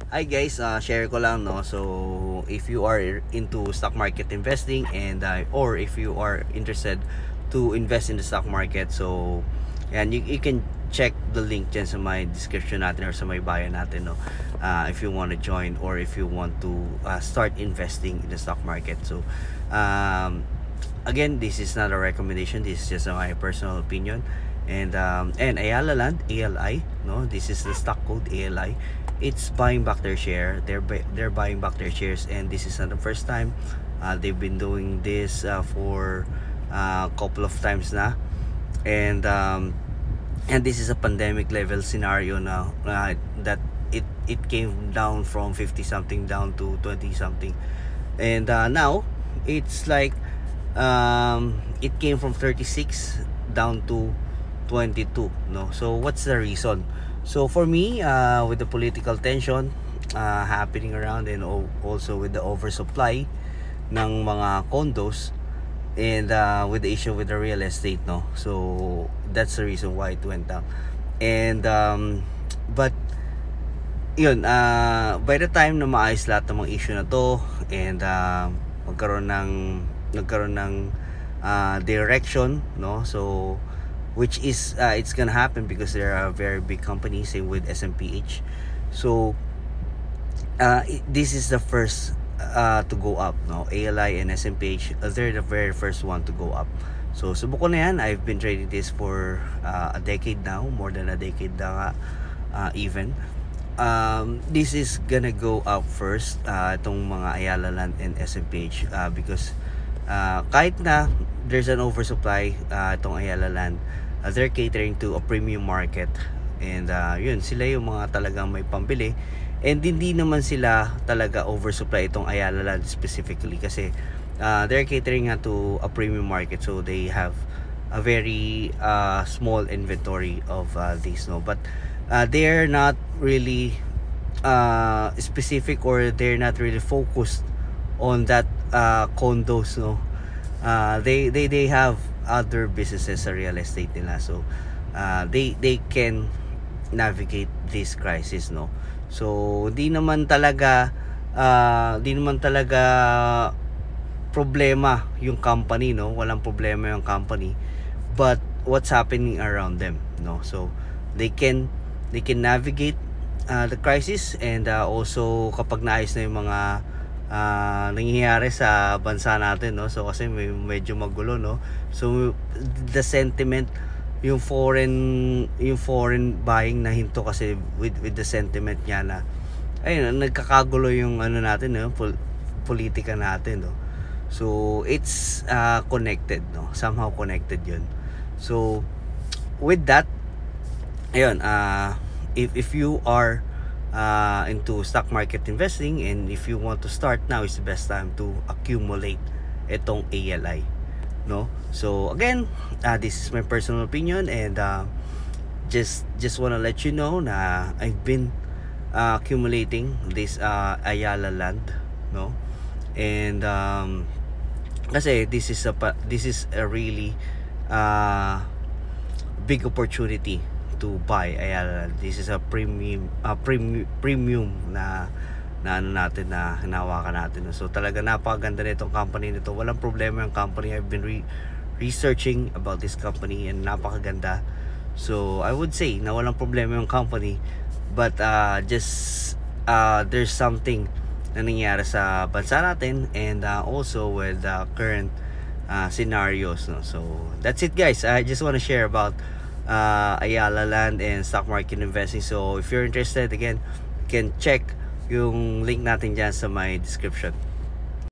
Hi guys, share ko lang no. So if you are into stock market investing and or if you are interested to invest in the stock market, so yan, you can check the link dyan sa my description natin or sa my bio natin no. If you want to join or if you want to start investing in the stock market. So again, this is not a recommendation, this is just my personal opinion. And Ayala Land, ALI, no, this is the stock code ALI. It's buying back their share. They're buying back their shares, and this is not the first time. They've been doing this for a couple of times na, and this is a pandemic level scenario now, that it came down from 50 something down to 20 something, and now it's like it came from 36 down to 22, no. So what's the reason? So for me, with the political tension happening around, and also with the oversupply ng mga condos, and with the issue with the real estate, no. So that's the reason why it went down. And but yun, by the time na maayos lahat ng mga issue na to, and nagkaroon ng direction, no. So which is it's gonna happen because there are very big companies, same with SMPH. So this is the first to go up, no. ALI and SMPH, they're the very first one to go up. So subukan na yan. I've been trading this for a decade now, more than a decade na even. This is gonna go up first, itong mga Ayala Land and SMPH, because kahit na there's an oversupply, itong Ayala Land, they're catering to a premium market, and yun, sila yung mga talagang may pambili, and hindi naman sila talaga oversupply itong Ayala Land specifically, kasi they're catering to a premium market, so they have a very small inventory of these, no. But they're not really specific, or they're not really focused on that condos, no. They have other businesses sa real estate nila, so they can navigate this crisis, no. So di naman talaga problema yung company, no. Walang problema yung company, but what's happening around them, no. So they can navigate the crisis, and also kapag naayos na yung mga nangyayari sa bansa natin, no. So kasi medyo magulo, no. So the sentiment, yung foreign buying na hinto kasi with the sentiment niya na ayun, nagkakagulo yung ano natin, no, politika natin, no. So it's connected, no, somehow connected yun. So with that, ayun, if you are into stock market investing, and if you want to start, now is the best time to accumulate itong ALI, no. So again, this is my personal opinion, and just want to let you know na I've been accumulating this Ayala Land, no. And kasi this is a really big opportunity to buy Ayala. This is a premium na ano natin, na hinawakan natin. So talaga napakaganda nitong company nito. Walang problema yung company. I've been researching about this company, and napakaganda. So I would say na walang problema yung company, but just there's something na nangyayari sa bansa natin, and also with the current scenarios, no? So that's it, guys. I just want to share about Ayala Land and stock market investing. So if you're interested, again, you can check yung link natin dyan sa my description.